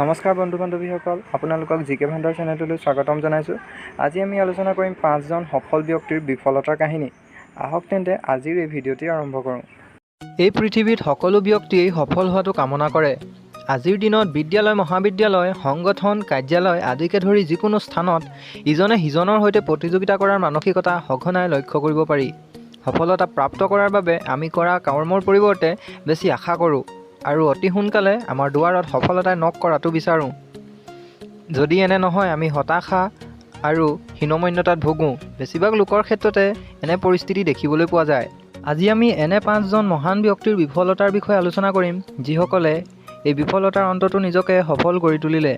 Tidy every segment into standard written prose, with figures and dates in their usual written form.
নমস্কাৰ বন্ধু বান্ধৱীসকল, আপোনালোকক জিকে ভাণ্ডাৰ চেনেলটোলৈ স্বাগতম জনাইছোঁ। আজি আমি আলোচনা কৰিম 5জন সফল ব্যক্তিৰ বিফলতাৰ কাহিনী। আহক তেন্তে আজিৰ এই ভিডিঅ'টি আৰম্ভ কৰোঁ। এই পৃথিৱীত সকলো ব্যক্তিয়েই সফল হোৱাটো কামনা কৰে। আজিৰ দিনত বিদ্যালয়, মহাবিদ্যালয়, সংগঠন, কাৰ্যালয় আদিকে ধৰি যিকোনো স্থানত ইজনে সিজনৰ সৈতে প্ৰতিযোগিতা কৰাৰ মানসিকতা সঘনাই লক্ষ্য কৰিব পাৰি। সফলতা প্ৰাপ্ত কৰাৰ বাবে আমি কৰা কৰ্মৰ পৰিৱৰ্তে বেছি আশা কৰোঁ আৰু অতি সোনকালে আমাৰ দুৱাৰত সফলতাই নক কৰাটো বিচাৰোঁ। যদি এনে নহয়, আমি হতাশা আৰু হীনমন্যতাত ভুগোঁ। বেছিভাগ লোকৰ ক্ষেত্ৰতে এনে পৰিস্থিতি দেখিবলৈ পোৱা যায়। আজি আমি এনে 5জন মহান ব্যক্তিৰ বিফলতাৰ বিষয়ে আলোচনা কৰিম, যিসকলে এই বিফলতাৰ অন্ততো নিজকে সফল কৰি তুলিলে।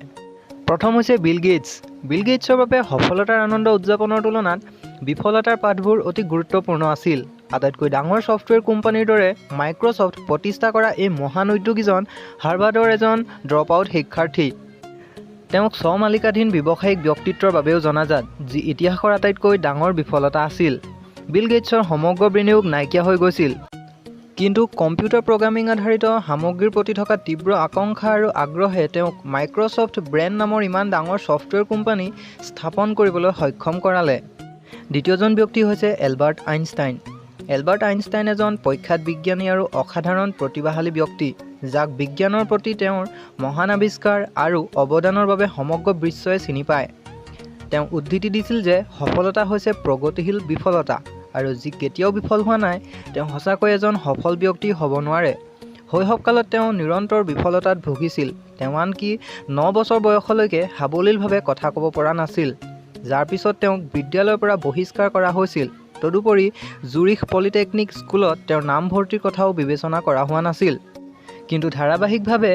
প্ৰথম হৈছে বিল গেটছ। বিল গেটছৰ বাবে সফলতাৰ আনন্দ উদযাপনৰ তুলনাত বিফলতাৰ পাঠবোৰ অতি গুৰুত্বপূৰ্ণ আছিল। আটাইতকৈ ডাঙৰ ছফ্টৱেৰ কোম্পানীৰ দৰে মাইক্ৰ'ছফ্ট প্ৰতিষ্ঠা কৰা এই মহান উদ্যোগীজন হাৰ্ভাৰ্ডৰ এজন ড্ৰপ আউট শিক্ষাৰ্থী। তেওঁক স্ব-মালিকাধীন ব্যৱসায়িক ব্যক্তিত্বৰ বাবেও জনাজাত, যি ইতিহাসৰ আটাইতকৈ ডাঙৰ বিফলতা আছিল। বিল গেটছৰ সমগ্ৰ বিনিয়োগ নাইকিয়া হৈ গৈছিল, কিন্তু কম্পিউটাৰ প্ৰগ্ৰামিং আধাৰিত সামগ্ৰীৰ প্ৰতি থকা তীব্ৰ আকাংক্ষা আৰু আগ্ৰহে তেওঁক মাইক্ৰ'ছফ্ট ব্ৰেণ্ড নামৰ ইমান ডাঙৰ ছফ্টৱেৰ কোম্পানী স্থাপন কৰিবলৈ সক্ষম কৰালে। দ্বিতীয়জন ব্যক্তি হৈছে এলবাৰ্ট আইনষ্টাইন। এলবাৰ্ট আইনষ্টাইন এজন প্ৰখ্যাত বিজ্ঞানী আৰু অসাধাৰণ প্ৰতিভাশালী ব্যক্তি, যাক বিজ্ঞানৰ প্ৰতি তেওঁৰ মহান আৱিষ্কাৰ আৰু অৱদানৰ বাবে সমগ্ৰ বিশ্বই চিনি পায়। তেওঁ উদ্ধৃতি দিছিল যে সফলতা হৈছে প্ৰগতিশীল বিফলতা, আৰু যি কেতিয়াও বিফল হোৱা নাই তেওঁ সঁচাকৈ এজন সফল ব্যক্তি হ'ব নোৱাৰে। শৈশৱকালত তেওঁ নিৰন্তৰ বিফলতাত ভুগিছিল। তেওঁ আনকি 9 বছৰ বয়সলৈকে সাৱলীলভাৱে কথা ক'ব পৰা নাছিল, যাৰ পিছত তেওঁক বিদ্যালয়ৰ পৰা বহিষ্কাৰ কৰা হৈছিল। তদুপৰি জুৰিখ পলিটেকনিক স্কুলত তেওঁৰ নামভৰ্তিৰ কথাও বিবেচনা কৰা হোৱা নাছিল। কিন্তু ধাৰাবাহিকভাৱে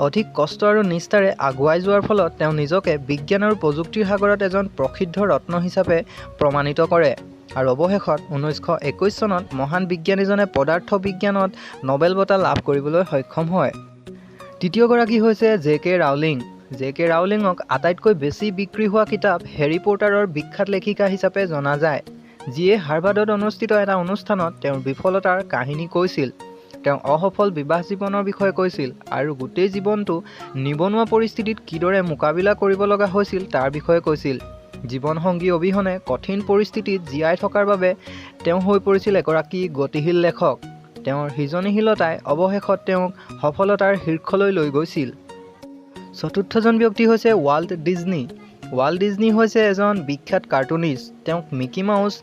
অধিক কষ্ট আৰু নিষ্ঠাৰে আগুৱাই যোৱাৰ ফলত তেওঁ নিজকে বিজ্ঞান আৰু প্ৰযুক্তিৰ সাগৰত এজন প্ৰসিদ্ধ ৰত্ন হিচাপে প্ৰমাণিত কৰে, আৰু অৱশেষত 1921 চনত মহান বিজ্ঞানীজনে পদাৰ্থ বিজ্ঞানত নবেল বঁটা লাভ কৰিবলৈ সক্ষম হয়। তৃতীয়গৰাকী হৈছে জে.কে. ৰাউলিং। জে.কে. ৰাউলিঙক আটাইতকৈ বেছি বিক্ৰী হোৱা কিতাপ হেৰী পটাৰৰ বিখ্যাত লেখিকা হিচাপে জনা যায়, যিয়ে হাৰ্ভাৰ্ডত অনুষ্ঠিত এটা অনুষ্ঠানত তেওঁৰ বিফলতাৰ কাহিনী কৈছিল। তেওঁ অসফল বিবাহ জীৱনৰ বিষয়ে কৈছিল আৰু গোটেই জীৱনটো নিবনুৱা পৰিস্থিতিত কিদৰে মোকাবিলা কৰিব লগা হৈছিল তাৰ বিষয়ে কৈছিল। জীৱনসংগী অবিহনে কঠিন পৰিস্থিতিত জীয়াই থকাৰ বাবে তেওঁ হৈ পৰিছিল এগৰাকী গতিশীল লেখক। তেওঁৰ সৃজনীশীলতাই অৱশেষত তেওঁক সফলতাৰ শীৰ্ষলৈ লৈ গৈছিল। চতুৰ্থজন ব্যক্তি হৈছে ৱাল্ট ডিজনী। ৱাল্ট ডিজনী হৈছে এজন বিখ্যাত কাৰ্টুনিষ্ট। তেওঁক মিকি মাউছ,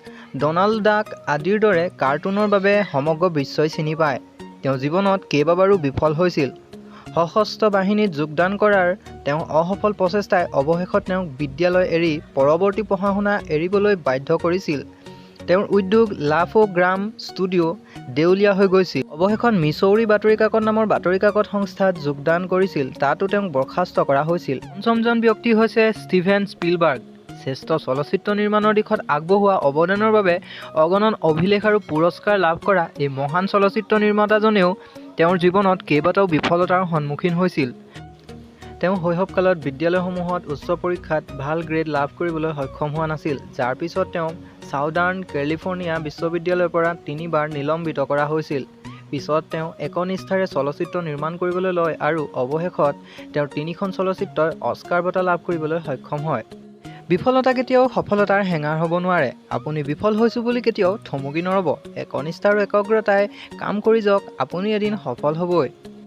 ডনাল্ড ডাক আদিৰ দৰে কাৰ্টুনৰ বাবে সমগ্ৰ বিশ্বই চিনি পায়। তেওঁ জীৱনত কেইবাবাৰো বিফল হৈছিল। সশস্ত্ৰ বাহিনীত যোগদান কৰাৰ তেওঁৰ অসফল প্ৰচেষ্টাই অৱশেষত তেওঁক বিদ্যালয় এৰি পৰৱৰ্তী পঢ়া-শুনা এৰিবলৈ বাধ্য কৰিছিল। তেওঁৰ উদ্যোগ লাফো-গ্ৰাম ষ্টুডিঅ' দেউলীয়া হৈ গৈছিল। অৱশেষত মিচৌৰী বাতৰি কাকত নামৰ বাতৰি কাকত সংস্থাত যোগদান কৰিছিল, তাতো তেওঁক বৰ্খাস্ত কৰা হৈছিল। পঞ্চমজন ব্যক্তি হৈছে ষ্টিভেন স্পিলবাৰ্গ। শ্ৰেষ্ঠ চলচ্চিত্ৰ নিৰ্মাণৰ দিশত আগবঢ়োৱা অৱদানৰ বাবে অগণন অভিলেখ আৰু পুৰস্কাৰ লাভ কৰা এই মহান চলচ্চিত্ৰ নিৰ্মাতাজনেও তেওঁৰ জীৱনত কেইবাটাও বিফলতাৰ সন্মুখীন হৈছিল। তেওঁ শৈশৱকালত বিদ্যালয়সমূহত উচ্চ পৰীক্ষাত ভাল গ্ৰেড লাভ কৰিবলৈ সক্ষম হোৱা নাছিল, যাৰ পিছত তেওঁক ছাউদাৰ্ণ কেলিফৰ্ণিয়া বিশ্ববিদ্যালয়ৰ পৰা 3 বাৰ নিলম্বিত কৰা হৈছিল। পিছত তেওঁ একনিষ্ঠাৰে চলচ্চিত্ৰ নিৰ্মাণ কৰিবলৈ লয় আৰু অৱশেষত তেওঁৰ 3খন চলচ্চিত্ৰই অস্কাৰ বঁটা লাভ কৰিবলৈ সক্ষম হয়। বিফলতা কেতিয়াও সফলতাৰ হেঙাৰ হ'ব নোৱাৰে। আপুনি বিফল হৈছোঁ বুলি কেতিয়াও থমকি নৰ'ব। একনিষ্ঠা আৰু একাগ্ৰতাৰে কাম কৰি যাওক, আপুনি এদিন সফল হ'বই।